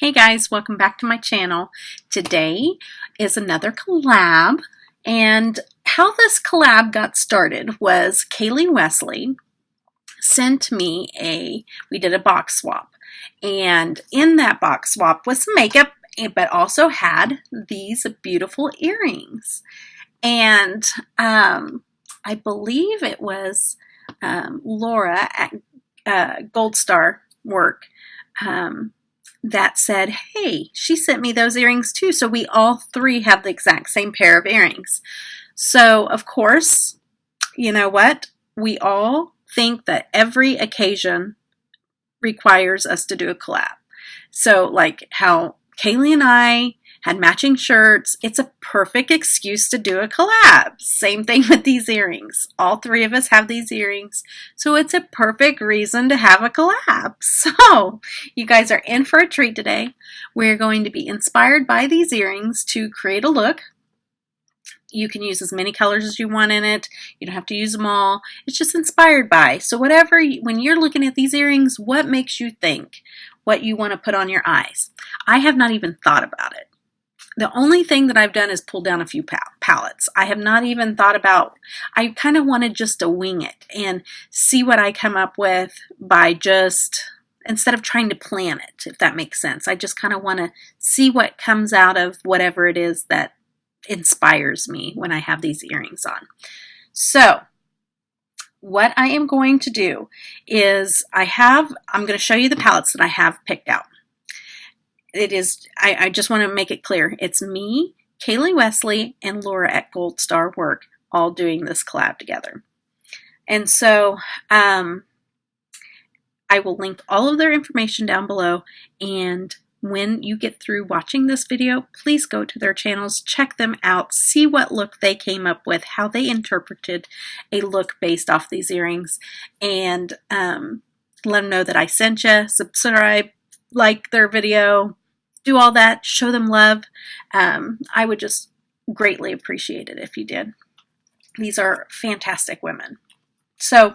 Hey guys, welcome back to my channel. Today is another collab, and how this collab got started was Kailee Wesley sent me we did a box swap, and in that box swap was some makeup, but also had these beautiful earrings. And I believe it was Laura at Gold Star Work that said, hey, she sent me those earrings too. So we all three have the exact same pair of earrings. So of course, you know what? We all think that every occasion requires us to do a collab. So like how Kailee and I had matching shirts, it's a perfect excuse to do a collab. Same thing with these earrings. All three of us have these earrings, so it's a perfect reason to have a collab. So you guys are in for a treat today. We're going to be inspired by these earrings to create a look. You can use as many colors as you want in it. You don't have to use them all. It's just inspired by. So whatever, when you're looking at these earrings, what makes you think what you want to put on your eyes? I have not even thought about it. The only thing that I've done is pull down a few palettes. I have not even thought about, I kind of wanted just to wing it and see what I come up with by just, instead of trying to plan it, if that makes sense. I just kind of want to see what comes out of whatever it is that inspires me when I have these earrings on. So what I am going to do is I'm going to show you the palettes that I have picked out. It is, I just want to make it clear, it's me, Kailee Wesley, and Laura at Gold Star Work all doing this collab together. And so I will link all of their information down below, and when you get through watching this video, please go to their channels, check them out, see what look they came up with, how they interpreted a look based off these earrings, and let them know that I sent you. Subscribe, like their video, do all that, show them love. I would just greatly appreciate it if you did. These are fantastic women. So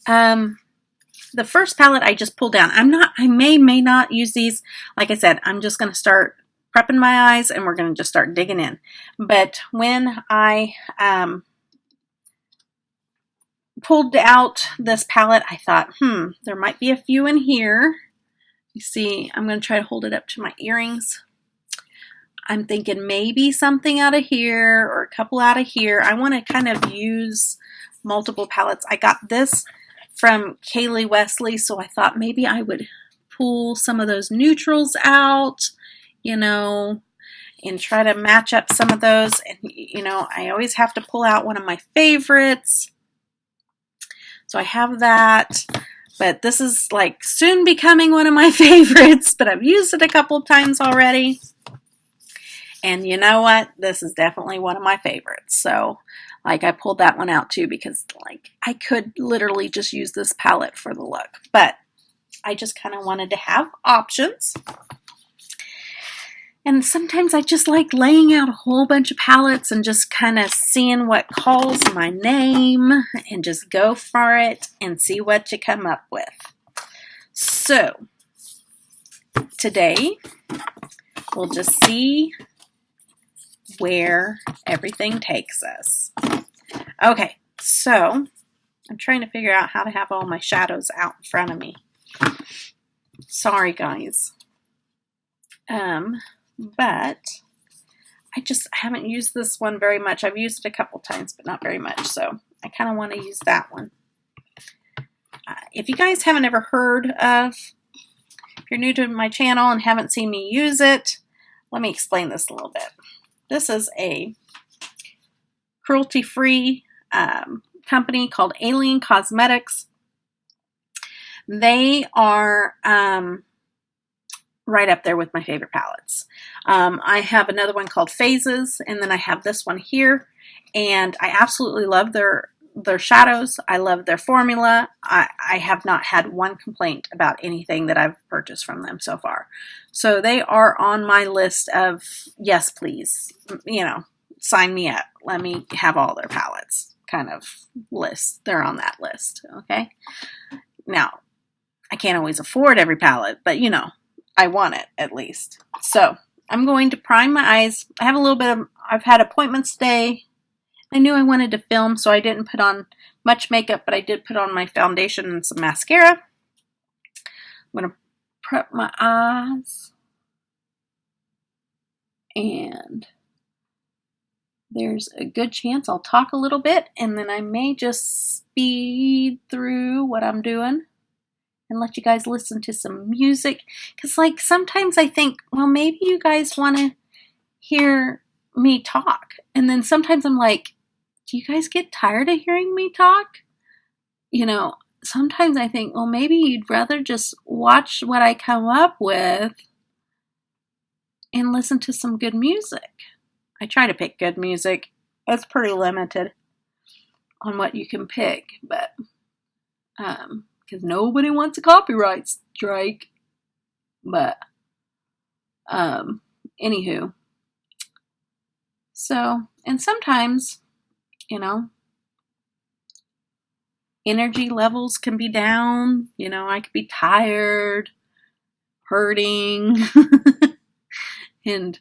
the first palette I just pulled down, I may not use these. Like I said, I'm just going to start prepping my eyes and we're going to just start digging in. But when I pulled out this palette, I thought, there might be a few in here. You see, I'm going to try to hold it up to my earrings. I'm thinking maybe something out of here or a couple out of here. I want to kind of use multiple palettes. I got this from Kailee Wesley, so I thought maybe I would pull some of those neutrals out, you know, and try to match up some of those. And, you know, I always have to pull out one of my favorites. So I have that. But this is like soon becoming one of my favorites, but I've used it a couple of times already. And you know what? This is definitely one of my favorites. So like I pulled that one out too because like I could literally just use this palette for the look. But I just kind of wanted to have options. And sometimes I just like laying out a whole bunch of palettes and just kind of seeing what calls my name and just go for it and see what you come up with. So today we'll just see where everything takes us. Okay, so I'm trying to figure out how to have all my shadows out in front of me. Sorry, guys. But I just haven't used this one very much. I've used it a couple times, but not very much. So I kind of want to use that one. If you guys haven't ever heard of, if you're new to my channel and haven't seen me use it, let me explain this a little bit. This is a cruelty-free company called Alien Cosmetics. They are right up there with my favorite palettes. I have another one called Phases, and then I have this one here, and I absolutely love their shadows. I love their formula. I have not had one complaint about anything that I've purchased from them so far. So they are on my list of, yes, please, you know, sign me up. Let me have all their palettes kind of list. They're on that list, okay? Now, I can't always afford every palette, but you know, I want it, at least. So I'm going to prime my eyes. I have a little bit of, I've had appointments today. I knew I wanted to film, so I didn't put on much makeup, but I did put on my foundation and some mascara. I'm going to prep my eyes. And there's a good chance I'll talk a little bit, and then I may just speed through what I'm doing and let you guys listen to some music. Because, like, sometimes I think, well, maybe you guys want to hear me talk. And then sometimes I'm like, do you guys get tired of hearing me talk? You know, sometimes I think, well, maybe you'd rather just watch what I come up with and listen to some good music. I try to pick good music. It's pretty limited on what you can pick, but because nobody wants a copyright strike. But anywho, so, and sometimes, you know, energy levels can be down. You know, I could be tired, hurting, and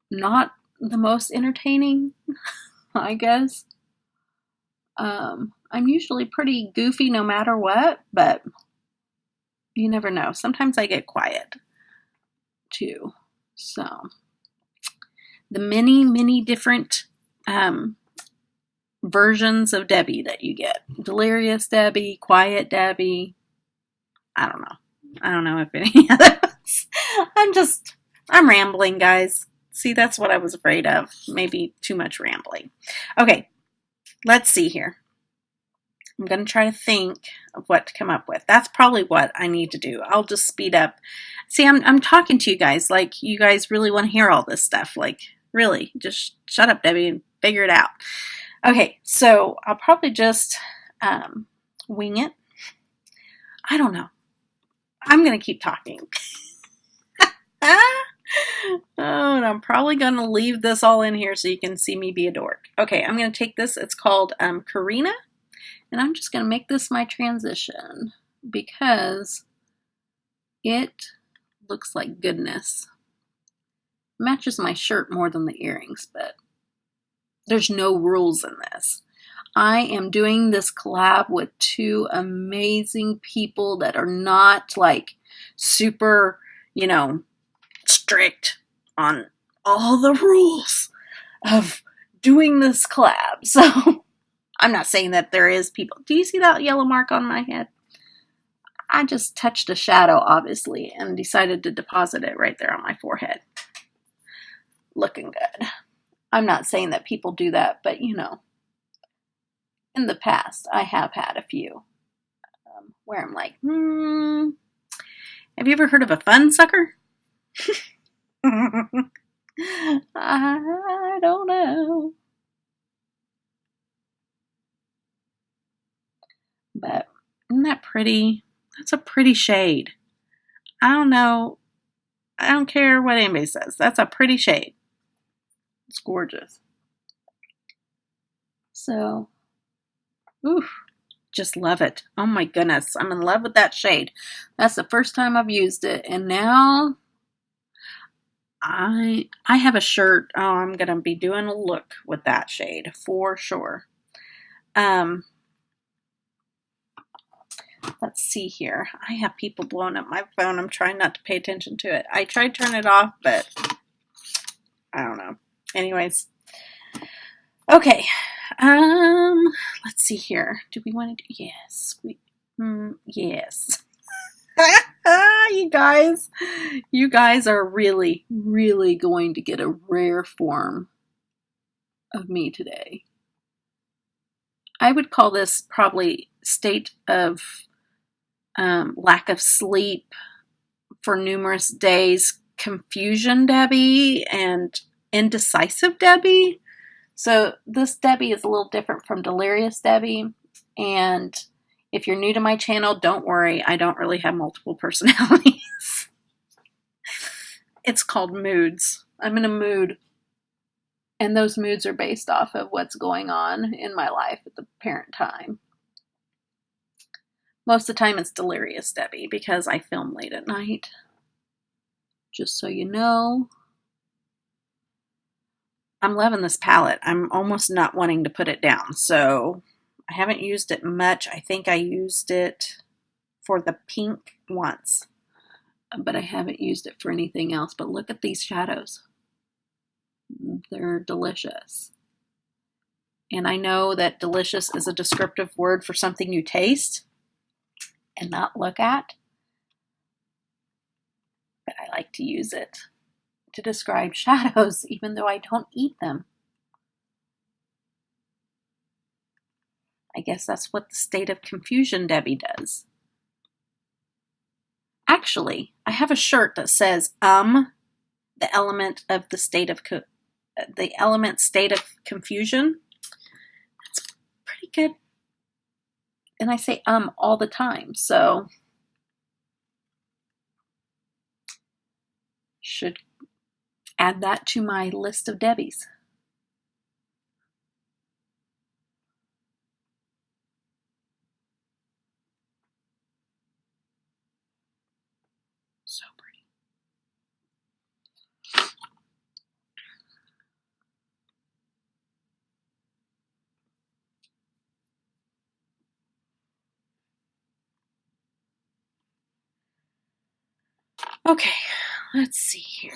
not the most entertaining, I guess. I'm usually pretty goofy no matter what, but you never know. Sometimes I get quiet too. So the many different versions of Debbie that you get. Delirious Debbie, Quiet Debbie. I don't know. I don't know if any of those. I'm rambling, guys. See, that's what I was afraid of. Maybe too much rambling. Okay, let's see here. I'm going to try to think of what to come up with. That's probably what I need to do. I'll just speed up. See, I'm talking to you guys like you guys really want to hear all this stuff. Like, really, just shut up, Debbie, and figure it out. Okay, so I'll probably just wing it. I don't know. I'm going to keep talking. Oh, and I'm probably going to leave this all in here so you can see me be a dork. Okay, I'm going to take this. It's called Karina. And I'm just going to make this my transition because it looks like goodness. Matches my shirt more than the earrings, but there's no rules in this. I am doing this collab with two amazing people that are not like super, you know, strict on all the rules of doing this collab. So I'm not saying that there is people. Do you see that yellow mark on my head? I just touched a shadow, obviously, and decided to deposit it right there on my forehead. Looking good. I'm not saying that people do that, but you know, in the past, I have had a few where I'm like, have you ever heard of a fun sucker? I don't know. But isn't that pretty? That's a pretty shade. I don't know. I don't care what anybody says. That's a pretty shade. It's gorgeous. So, oof, just love it. Oh my goodness. I'm in love with that shade. That's the first time I've used it. And now I have a shirt. Oh, I'm going to be doing a look with that shade for sure. Let's see here. I have people blowing up my phone. I'm trying not to pay attention to it. I tried to turn it off, but I don't know. Anyways. Okay. Let's see here. Do we want to do? Yes. Yes. You guys are really, really going to get a rare form of me today. I would call this probably state of lack of sleep for numerous days, confusion Debbie, and indecisive Debbie. So this Debbie is a little different from delirious Debbie. And if you're new to my channel, don't worry. I don't really have multiple personalities. It's called moods. I'm in a mood. And those moods are based off of what's going on in my life at the parent time. Most of the time it's delirious Debbie because I film late at night. just so you know. I'm loving this palette. I'm almost not wanting to put it down. So I haven't used it much. I think I used it for the pink once, but I haven't used it for anything else. But look at these shadows. They're delicious. And I know that delicious is a descriptive word for something you taste and not look at, but I like to use it to describe shadows, even though I don't eat them. I guess that's what the state of confusion Debbie does. Actually, I have a shirt that says, the element of the state of state of confusion. That's pretty good. And I say all the time, so should add that to my list of Debbies. So pretty. Okay, let's see here.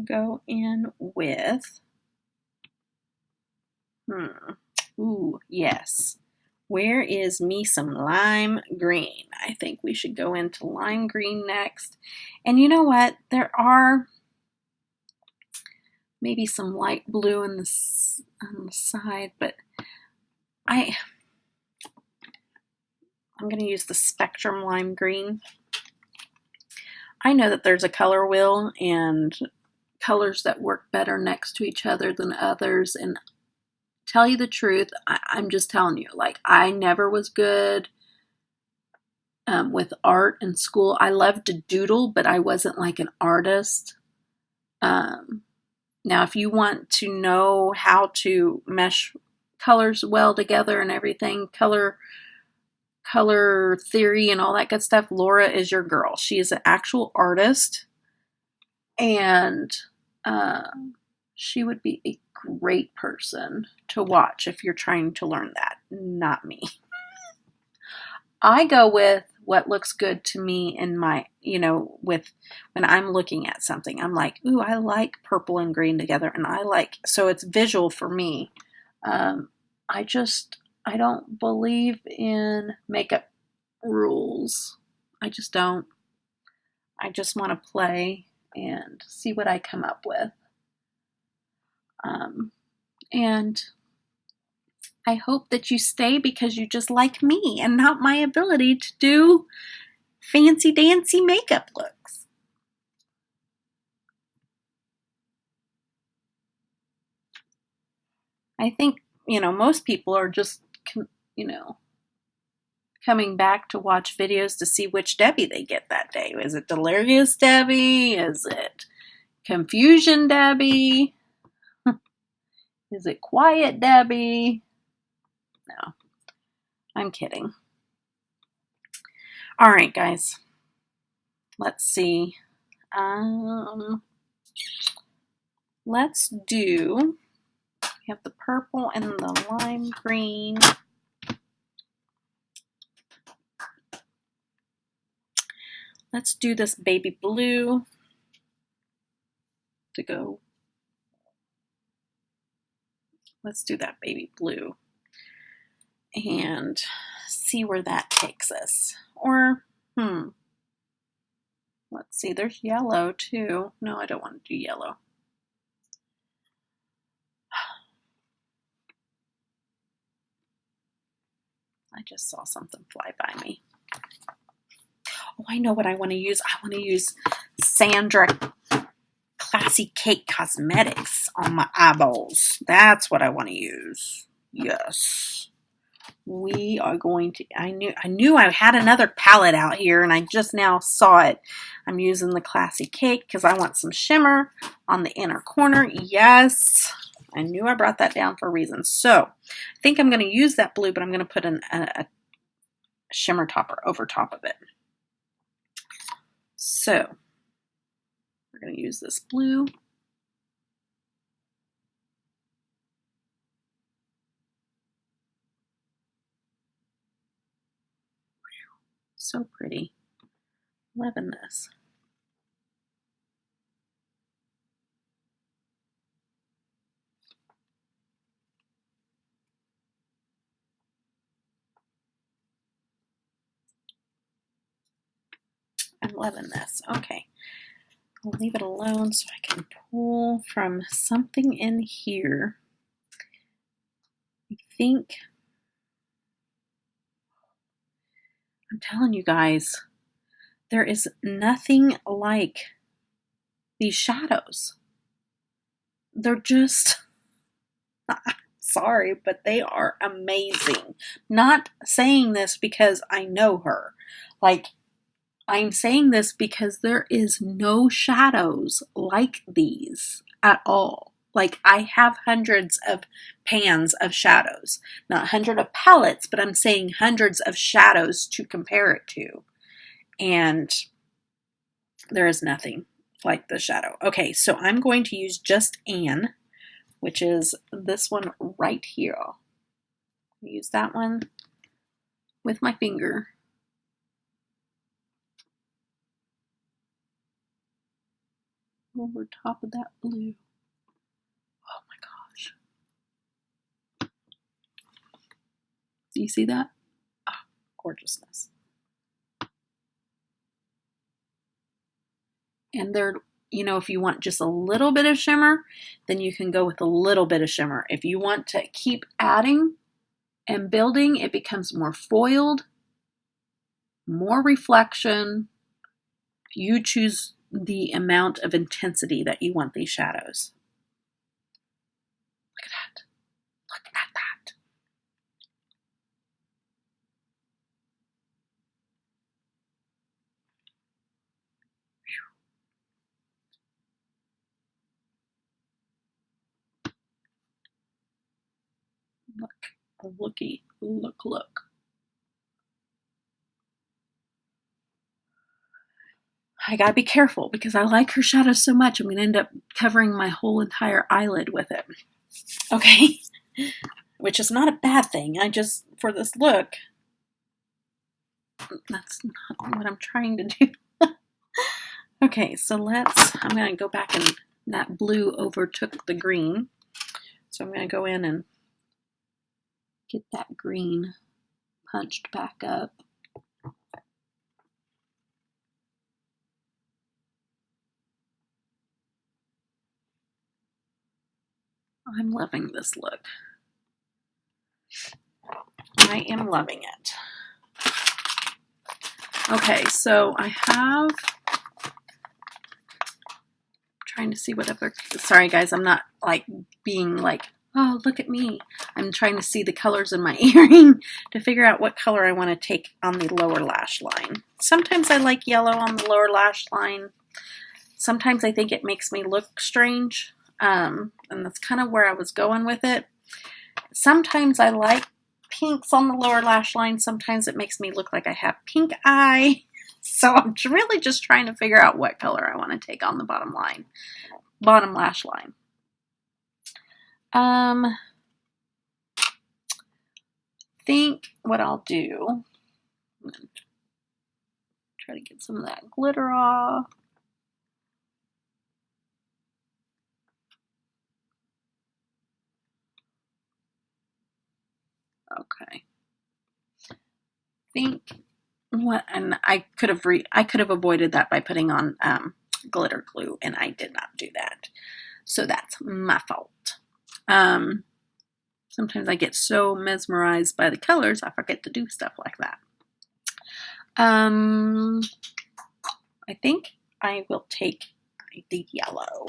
Go in with, ooh, yes. Where is me some lime green? I think we should go into lime green next. And you know what? There are maybe some light blue on the side, but I'm going to use the Spectrum Lime Green. I know that there's a color wheel and colors that work better next to each other than others, and tell you the truth, I'm just telling you, like, I never was good with art in school. I loved to doodle, but I wasn't like an artist. Now, if you want to know how to mesh colors well together and everything, color theory and all that good stuff, Laura is your girl. She is an actual artist, and she would be a great person to watch if you're trying to learn that. Not me. I go with what looks good to me in my, with when I'm looking at something. I'm like, ooh, I like purple and green together, and so it's visual for me. I don't believe in makeup rules. I just don't. I just want to play and see what I come up with. And I hope that you stay because you just like me and not my ability to do fancy dancy makeup looks. I think, most people are just, coming back to watch videos to see which Debbie they get that day. Is it Delirious Debbie? Is it Confusion Debbie? Is it Quiet Debbie? No, I'm kidding. All right, guys. Let's see. Let's do, we have the purple and the lime green. Let's do this baby blue to go. Let's do that baby blue and see where that takes us. Or, let's see, there's yellow too. No, I don't want to do yellow. I just saw something fly by me. Oh, I know what I want to use. I want to use Sandra Classy Cake Cosmetics on my eyeballs. That's what I want to use. Yes. We are going to, I knew I had another palette out here and I just now saw it. I'm using the Classy Cake because I want some shimmer on the inner corner. Yes. I knew I brought that down for a reason. So I think I'm going to use that blue, but I'm going to put a shimmer topper over top of it. So going to use this blue. So pretty. Loving this. I'm loving this. Okay. I'll leave it alone so I can pull from something in here. I think, I'm telling you guys, there is nothing like these shadows. They're just, sorry, but they are amazing. Not saying this because I know her. Like, I'm saying this because there is no shadows like these at all. Like, I have hundreds of pans of shadows. Not hundreds of palettes, but I'm saying hundreds of shadows to compare it to. And there is nothing like the shadow. Okay, so I'm going to use just Anne, which is this one right here. I'll use that one with my finger. Over top of that blue. Oh my gosh. Do you see that? Oh, gorgeousness. And they're, you know, if you want just a little bit of shimmer, then you can go with a little bit of shimmer. If you want to keep adding and building, it becomes more foiled, more reflection. You choose the amount of intensity that you want these shadows. Look at that. Look at that. Look, looky, look. I gotta be careful because I like her shadows so much. I'm gonna end up covering my whole entire eyelid with it. Okay, which is not a bad thing. I just, for this look, that's not what I'm trying to do. Okay, so I'm gonna go back and that blue overtook the green. So I'm gonna go in and get that green punched back up. I'm loving this look. I am loving it. Okay, so I have, trying to see what other, sorry guys, I'm not like being like, oh, look at me. I'm trying to see the colors in my earring to figure out what color I want to take on the lower lash line. Sometimes I like yellow on the lower lash line. Sometimes I think it makes me look strange. And that's kind of where I was going with it. Sometimes I like pinks on the lower lash line. Sometimes it makes me look like I have pink eye. So I'm really just trying to figure out what color I want to take on the bottom lash line. Think what I'll do, I'm gonna try to get some of that glitter off. Okay. Think what, and I could have avoided that by putting on glitter glue, and I did not do that. So that's my fault. Sometimes I get so mesmerized by the colors, I forget to do stuff like that. I think I will take the yellow.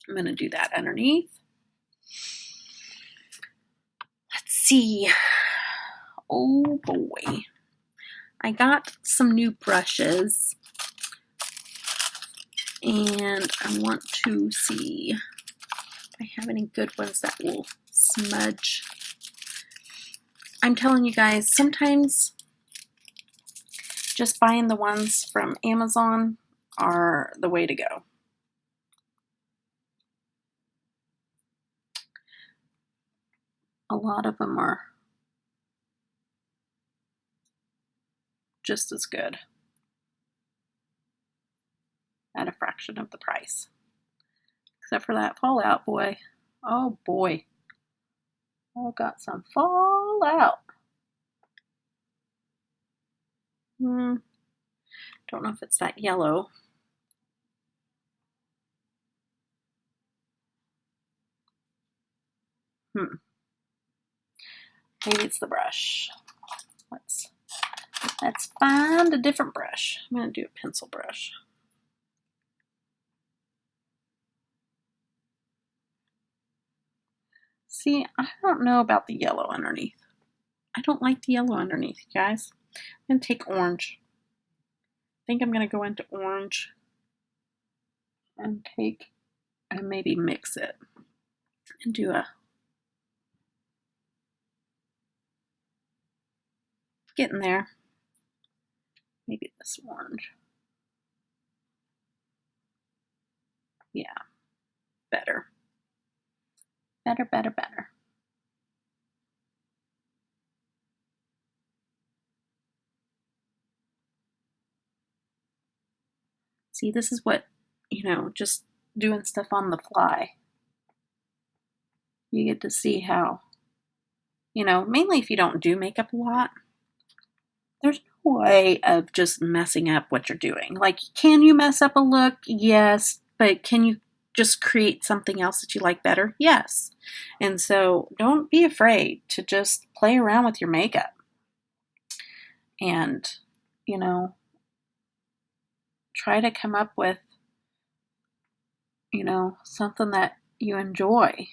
I'm going to do that underneath. Let's see. Oh boy. I got some new brushes and I want to see if I have any good ones that will smudge. I'm telling you guys, sometimes just buying the ones from Amazon are the way to go. A lot of them are just as good at a fraction of the price. Except for that fallout boy. Oh boy. I got some fallout. Don't know if it's that yellow. Maybe it's the brush. Let's find a different brush. I'm going to do a pencil brush. See, I don't know about the yellow underneath. I don't like the yellow underneath, you guys. I'm going to take orange. I think I'm going to go into orange and maybe mix it and do a getting there. Maybe this orange. Yeah, better. Better. See, this is what, just doing stuff on the fly. You get to see how, mainly if you don't do makeup a lot, there's no way of just messing up what you're doing. Like, can you mess up a look? Yes. But can you just create something else that you like better? Yes. And so don't be afraid to just play around with your makeup. And, try to come up with, something that you enjoy.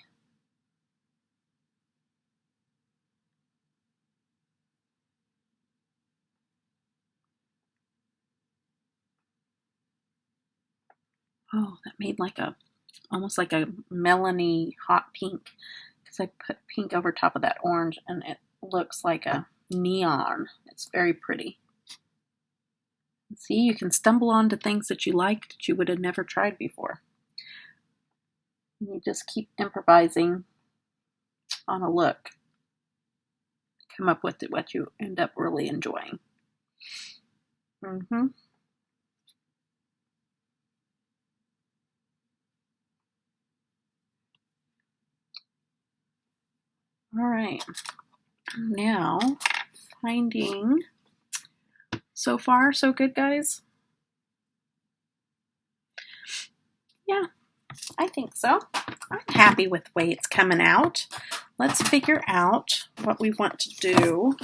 Oh, that made almost like a melony hot pink, because I put pink over top of that orange and it looks like a neon. It's very pretty. See, you can stumble onto things that you like that you would have never tried before. And you just keep improvising on a look. Come up with what you end up really enjoying. All right. Now, finding... So far, so good, guys? Yeah, I think so. I'm happy with the way it's coming out. Let's figure out what we want to do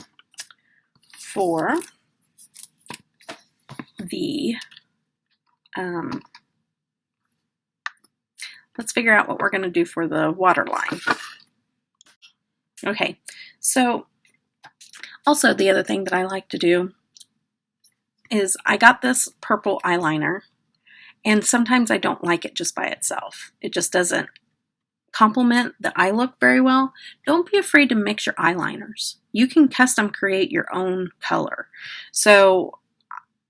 for the, let's figure out what we're going to do for the waterline. Okay, so also the other thing that I like to do is I got this purple eyeliner, and sometimes I don't like it just by itself. It just doesn't complement the eye look very well. Don't be afraid to mix your eyeliners. You can custom create your own color. So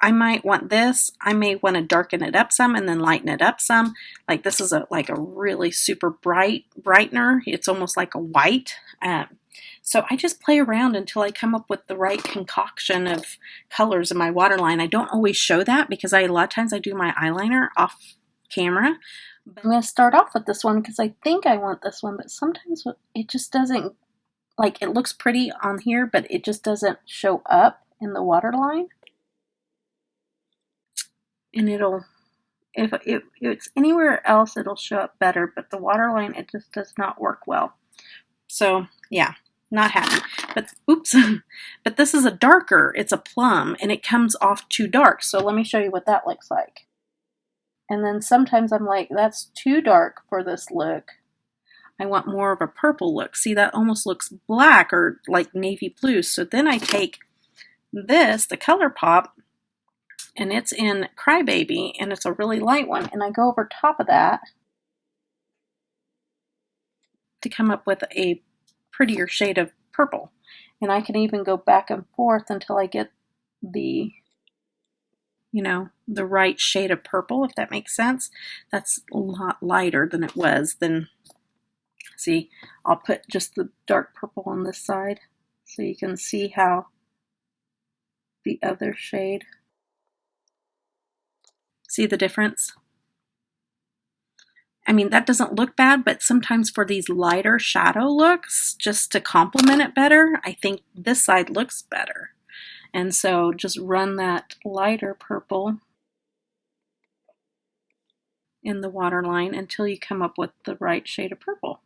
I might want this. I may want to darken it up some and then lighten it up some. Like this is like a really super bright brightener. It's almost like a white. So I just play around until I come up with the right concoction of colors in my waterline. I don't always show that because a lot of times I do my eyeliner off camera. But I'm going to start off with this one because I think I want this one, but sometimes it just doesn't, like it looks pretty on here, but it just doesn't show up in the waterline. And if it's anywhere else, it'll show up better, but the waterline, it just does not work well. So yeah, not happy. But oops, but this is a darker, it's a plum, and it comes off too dark. So let me show you what that looks like. And then sometimes I'm like, that's too dark for this look. I want more of a purple look. See, that almost looks black or like navy blue. So then I take this, the ColourPop, and it's in Crybaby, and it's a really light one, and I go over top of that to come up with a prettier shade of purple. And I can even go back and forth until I get the you know, the right shade of purple, if that makes sense. That's a lot lighter than it was. Then, see, I'll put just the dark purple on this side so you can see how the other shade, see the difference? I mean, that doesn't look bad, but sometimes for these lighter shadow looks, just to complement it better, I think this side looks better. And so just run that lighter purple in the waterline until you come up with the right shade of purple.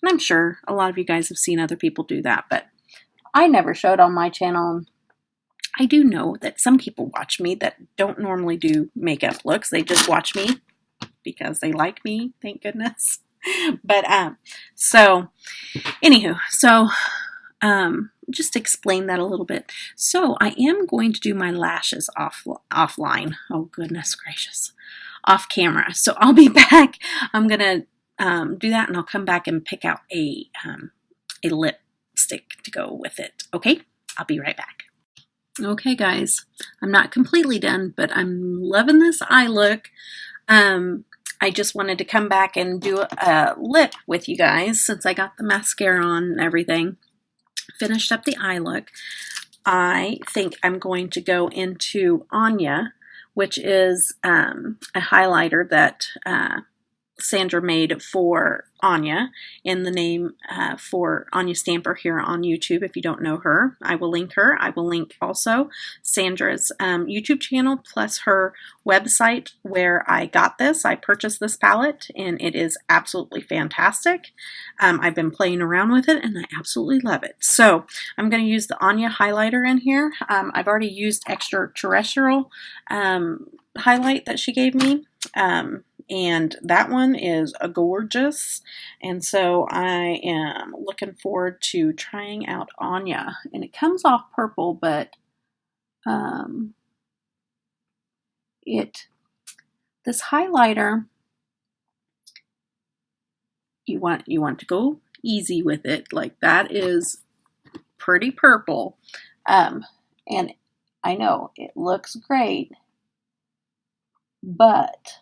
And I'm sure a lot of you guys have seen other people do that, but I never showed on my channel. I do know that some people watch me that don't normally do makeup looks. They just watch me because they like me, thank goodness. But so anywho, so just to explain that a little bit. So I am going to do my lashes offline. Oh goodness gracious, off camera. So I'll be back. I'm gonna do that, and I'll come back and pick out a lipstick to go with it. Okay, I'll be right back. Okay guys, I'm not completely done, but I'm loving this eye look. I just wanted to come back and do a lip with you guys since I got the mascara on and everything. Finished up the eye look. I think I'm going to go into Anya, which is a highlighter that Sandra made for Anya in the name for Anya Stamper here on YouTube. If you don't know her, I will link her. I will link also Sandra's YouTube channel plus her website where I got this. I purchased this palette and it is absolutely fantastic. I've been playing around with it and I absolutely love it. So I'm going to use the Anya highlighter in here. I've already used extraterrestrial highlight that she gave me. And that one is gorgeous, and so I am looking forward to trying out Anya. And it comes off purple, but this highlighter, you want to go easy with it. Like, that is pretty purple, and I know it looks great, but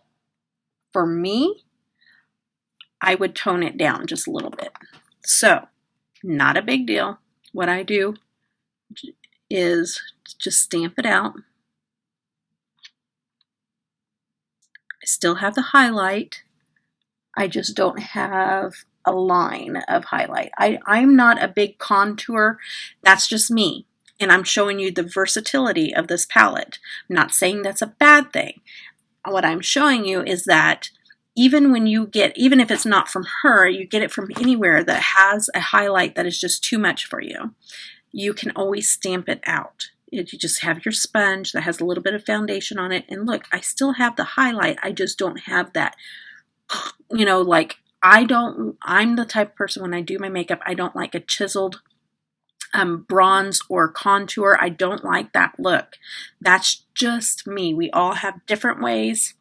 for me, I would tone it down just a little bit. So, not a big deal. What I do is just stamp it out. I still have the highlight. I just don't have a line of highlight. I'm not a big contour. That's just me. And I'm showing you the versatility of this palette. I'm not saying that's a bad thing. What I'm showing you is that even if it's not from her, you get it from anywhere that has a highlight that is just too much for you, you can always stamp it out. You just have your sponge that has a little bit of foundation on it, and look, I still have the highlight. I just don't have that, you know, like I'm the type of person when I do my makeup, I don't like a chiseled bronze or contour. I don't like that look. That's just me. We all have different ways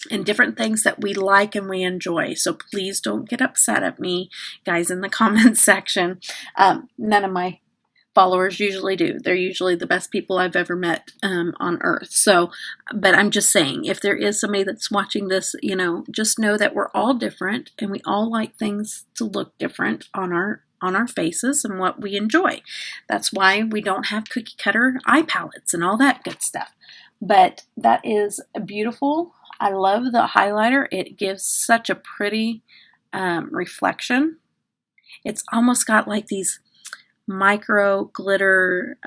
and different things that we like and we enjoy. So please don't get upset at me, guys, in the comments section. None of my followers usually do. They're usually the best people I've ever met on earth. So, but I'm just saying, if there is somebody that's watching this, you know, just know that we're all different and we all like things to look different on our faces and what we enjoy. That's why we don't have cookie cutter eye palettes and all that good stuff. But that is beautiful. I love the highlighter. It gives such a pretty reflection. It's almost got like these micro glitter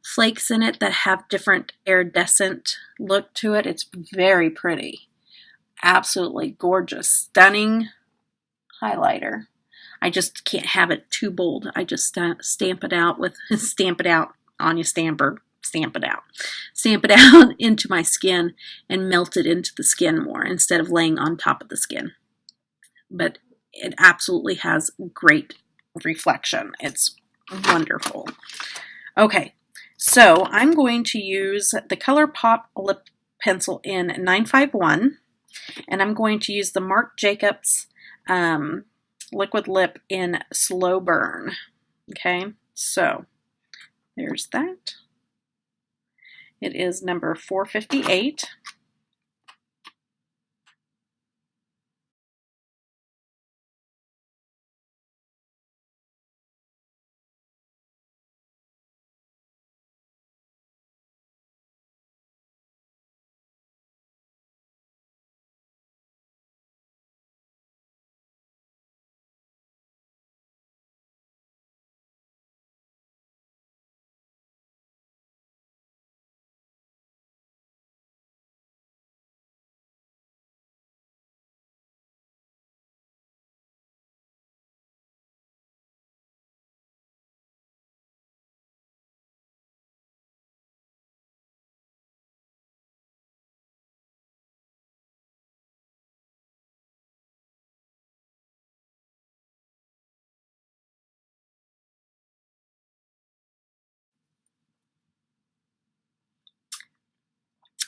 flakes in it that have different iridescent look to it. It's very pretty. Absolutely gorgeous, stunning highlighter. I just can't have it too bold. I just stamp it out with Anya Stamper. Stamp it out into my skin and melt it into the skin more instead of laying on top of the skin. But it absolutely has great reflection. It's wonderful. Okay, so I'm going to use the ColourPop lip pencil in 951, and I'm going to use the Marc Jacobs liquid lip in Slow Burn. Okay, so there's that. It is number 458.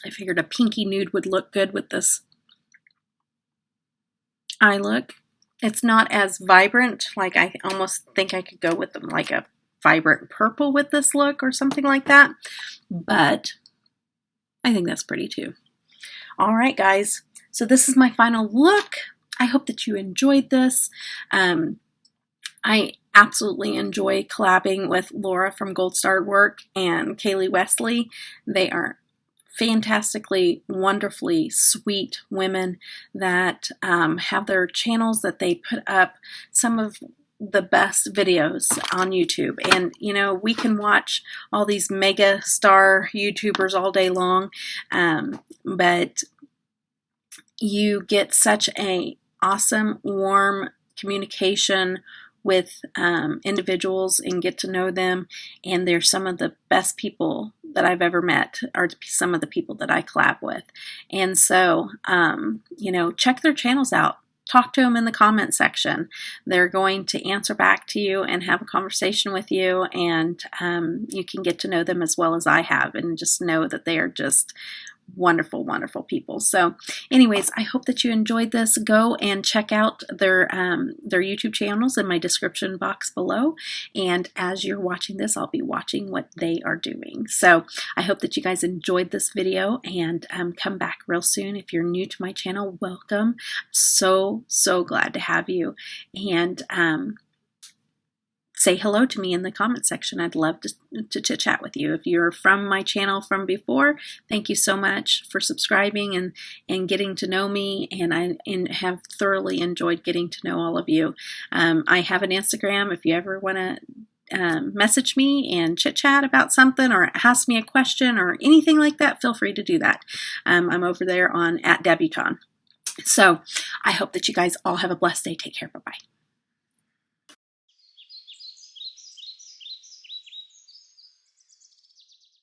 I figured a pinky nude would look good with this eye look. It's not as vibrant, like I almost think I could go with them like a vibrant purple with this look or something like that, but I think that's pretty too. All right, guys, so this is my final look. I hope that you enjoyed this. I absolutely enjoy collabing with Laura from Gold Star Work and Kailee Wesley. They are fantastically, wonderfully sweet women that have their channels that they put up some of the best videos on YouTube. And you know, we can watch all these mega star YouTubers all day long, but you get such a awesome, warm communication with individuals and get to know them, and they're some of the best people that I've ever met, are some of the people that I collab with. And so, you know, check their channels out. Talk to them in the comment section. They're going to answer back to you and have a conversation with you, and you can get to know them as well as I have, and just know that they are just wonderful, wonderful people. So anyways, I hope that you enjoyed this. Go and check out their YouTube channels in my description box below. And as you're watching this, I'll be watching what they are doing. So I hope that you guys enjoyed this video, and come back real soon. If you're new to my channel, welcome. I'm so glad to have you. And say hello to me in the comment section. I'd love to chit chat with you. If you're from my channel from before, thank you so much for subscribing and getting to know me. And I have thoroughly enjoyed getting to know all of you. I have an Instagram. If you ever want to message me and chit chat about something or ask me a question or anything like that, feel free to do that. I'm over there on @Debutawn. So I hope that you guys all have a blessed day. Take care. Bye-bye.